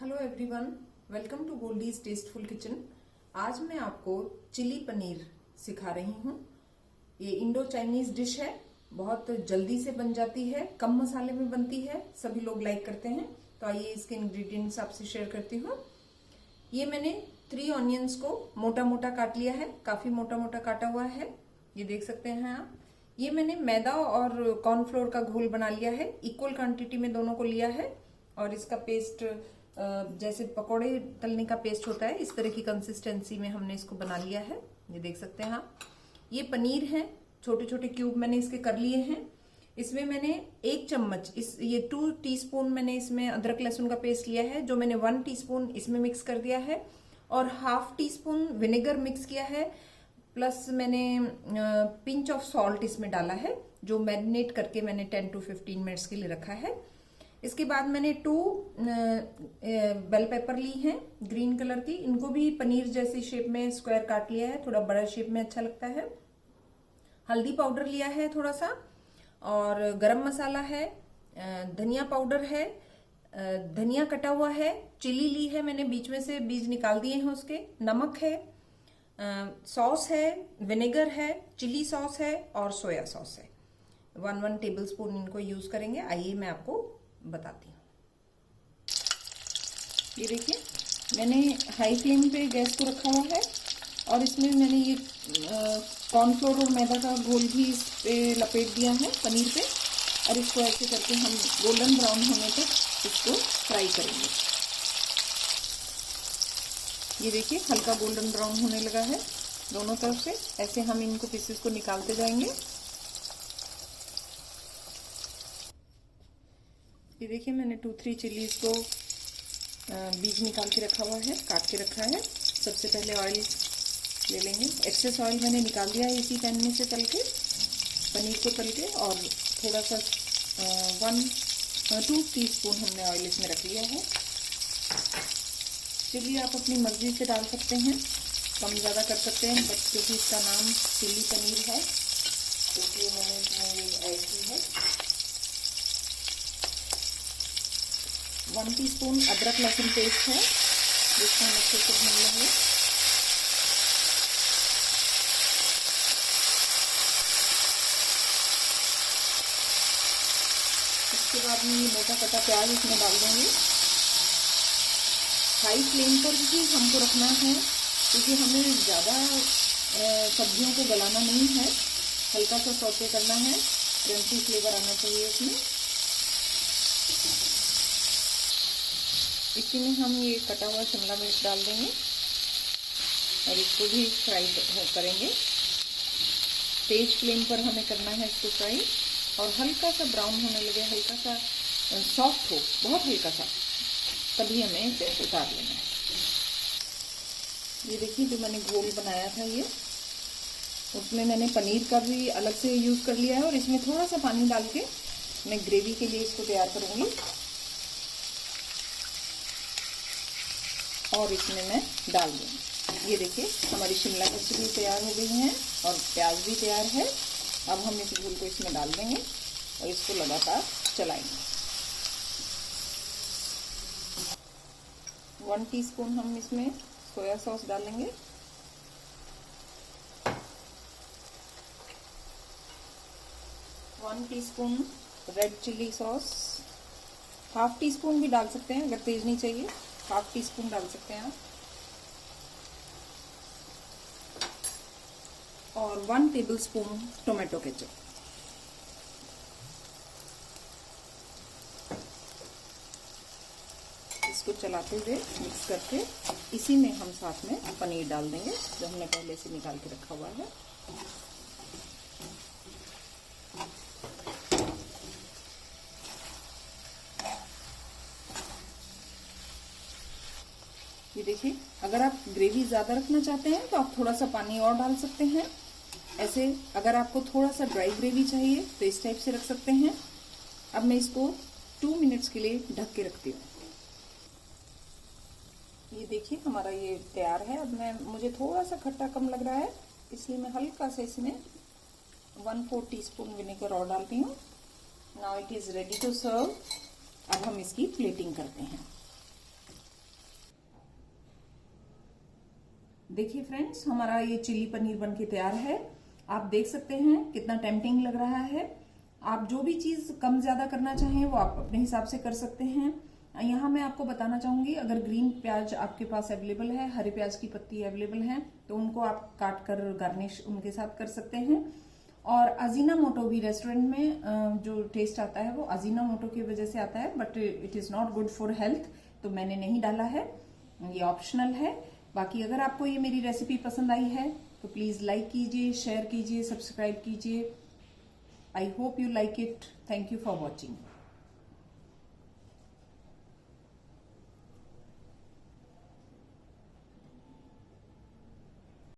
Hello everyone, welcome to Goldie's tasteful kitchen. आज मैं आपको चिली पनीर सिखा रही हूँ। ये इंडो चाइनीज डिश है, बहुत जल्दी से बन जाती है, कम मसाले में बनती है, सभी लोग लाइक करते हैं। तो आइए इसके इंग्रेडिएंट्स आपसे शेयर करती हूँ। ये मैंने 3 ऑनियंस को मोटा मोटा काट लिया है, काफी मोटा मोटा काटा हुआ है, ये देख सकते हैं आप। ये मैंने मैदा और कॉर्नफ्लोर का घोल बना लिया है, इक्वल क्वांटिटी में दोनों को लिया है। और इसका पेस्ट जैसे पकोड़े तलने का पेस्ट होता है, इस तरह की कंसिस्टेंसी में हमने इसको बना लिया है, ये देख सकते हैं आप। ये पनीर है, छोटे छोटे क्यूब मैंने इसके कर लिए हैं। इसमें मैंने 1 चम्मच ये 2 टीस्पून मैंने इसमें अदरक लहसुन का पेस्ट लिया है, जो मैंने 1 टीस्पून इसमें मिक्स कर दिया है। और half tea spoon vinegar mix किया है, प्लस मैंने पिंच ऑफ सॉल्ट इसमें डाला है, जो मैरिनेट करके मैंने 10 to 15 मिनट्स के लिए रखा है। इसके बाद मैंने 2 बेल पेपर ली हैं ग्रीन कलर की, इनको भी पनीर जैसी शेप में स्क्वायर काट लिया है, थोड़ा बड़ा शेप में अच्छा लगता है। हल्दी पाउडर लिया है थोड़ा सा, और गरम मसाला है, धनिया पाउडर है, धनिया कटा हुआ है, चिली ली है मैंने, बीच में से बीज निकाल दिए हैं उसके, नमक है, सॉस है, विनेगर है, चिली सॉस है और सोया सॉस है। 1 टेबल स्पून इनको यूज करेंगे। आइए मैं आपको बताती हूँ। ये देखिए, मैंने हाई फ्लेम पे गैस को रखा हुआ है, और इसमें मैंने ये कॉर्नफ्लोर और मैदा का घोल भी इस पे लपेट दिया है पनीर पे, और इसको ऐसे करके हम गोल्डन ब्राउन होने तक इसको फ्राई करेंगे। ये देखिए, हल्का गोल्डन ब्राउन होने लगा है दोनों तरफ से। ऐसे हम इनको पीसेस को निकालते जाएंगे। ये देखिए, मैंने 2-3 चिलीज को बीज निकाल के रखा हुआ है, काट के रखा है। सबसे पहले ऑयल ले लेंगे। एक्सेस ऑयल मैंने निकाल दिया है इसी पैन में से तल के, पनीर को तल के। और थोड़ा सा 2 टीस्पून हमने ऑयल इसमें रख लिया है। चिली आप अपनी मर्जी से डाल सकते हैं, कम ज़्यादा कर सकते हैं, बट क्योंकि इसका नाम चिली पनीर है तो इसलिए मैंने इसमें ये ऐड की है। 1 टीस्पून अदरक लहसुन पेस्ट है, जिसको हम अच्छे से भून लेंगे। इसके बाद में ये मोटा कटा प्याज इसमें डाल देंगे। हाई फ्लेम पर ही हमको रखना है, क्योंकि हमें ज़्यादा सब्जियों को गलाना नहीं है, हल्का सा सौते करना है, क्रंची फ्लेवर आना चाहिए इसमें। इसी में हम ये कटा हुआ शिमला मिर्च डाल देंगे और इसको भी फ्राई करेंगे। तेज फ्लेम पर हमें करना है इसको फ्राई, और हल्का सा ब्राउन होने लगे, हल्का सा सॉफ्ट हो, बहुत हल्का सा, तभी हमें इसे उतार लेना है। ये देखिए, जो मैंने घोल बनाया था ये, उसमें मैंने पनीर का भी अलग से यूज़ कर लिया है, और इसमें थोड़ा सा पानी डाल के मैं ग्रेवी के लिए इसको तैयार करूँगी। और इसमें मैं डाल दूँगी। ये देखिए, हमारी शिमला मिर्च भी तैयार हो गई हैं और प्याज भी तैयार है। अब हम इस घोल को इसमें डाल देंगे और इसको लगातार चलाएंगे। 1 टीस्पून हम इसमें सोया सॉस डालेंगे। One teaspoon red chilli sauce, half teaspoon भी डाल सकते हैं, अगर तेज नहीं चाहिए हाफ टी स्पून डाल सकते हैं आप। और 1 टेबल स्पून टोमेटो केचप। इसको चलाते हुए मिक्स करके इसी में हम साथ में पनीर डाल देंगे, जो हमने पहले से निकाल के रखा हुआ है। ये देखिए, अगर आप ग्रेवी ज़्यादा रखना चाहते हैं तो आप थोड़ा सा पानी और डाल सकते हैं। ऐसे अगर आपको थोड़ा सा ड्राई ग्रेवी चाहिए तो इस टाइप से रख सकते हैं। अब मैं इसको 2 मिनट्स के लिए ढक के रखती हूँ। ये देखिए, हमारा ये तैयार है। अब मुझे थोड़ा सा खट्टा कम लग रहा है, इसलिए मैं हल्का सा इसमें 1/4 टीस्पून विनेगर और डालती हूँ। Now it is ready to serve. अब हम इसकी प्लेटिंग करते हैं। देखिए फ्रेंड्स, हमारा ये चिली पनीर बनके तैयार है। आप देख सकते हैं कितना टेम्पटिंग लग रहा है। आप जो भी चीज कम ज्यादा करना चाहें वो आप अपने हिसाब से कर सकते हैं। यहाँ मैं आपको बताना चाहूंगी, अगर ग्रीन प्याज आपके पास अवेलेबल है, हरे प्याज की पत्ती अवेलेबल है, तो उनको आप काट कर गार्निश उनके साथ कर सकते हैं। और अजीनामोटो भी रेस्टोरेंट में जो टेस्ट आता है वो अजीनामोटो की वजह से आता है, but it is not good for health, तो मैंने नहीं डाला है, ये ऑप्शनल है। बाकी अगर आपको ये मेरी रेसिपी पसंद आई है तो प्लीज लाइक कीजिए, शेयर कीजिए, सब्सक्राइब कीजिए। I hope you like it. Thank you for watching.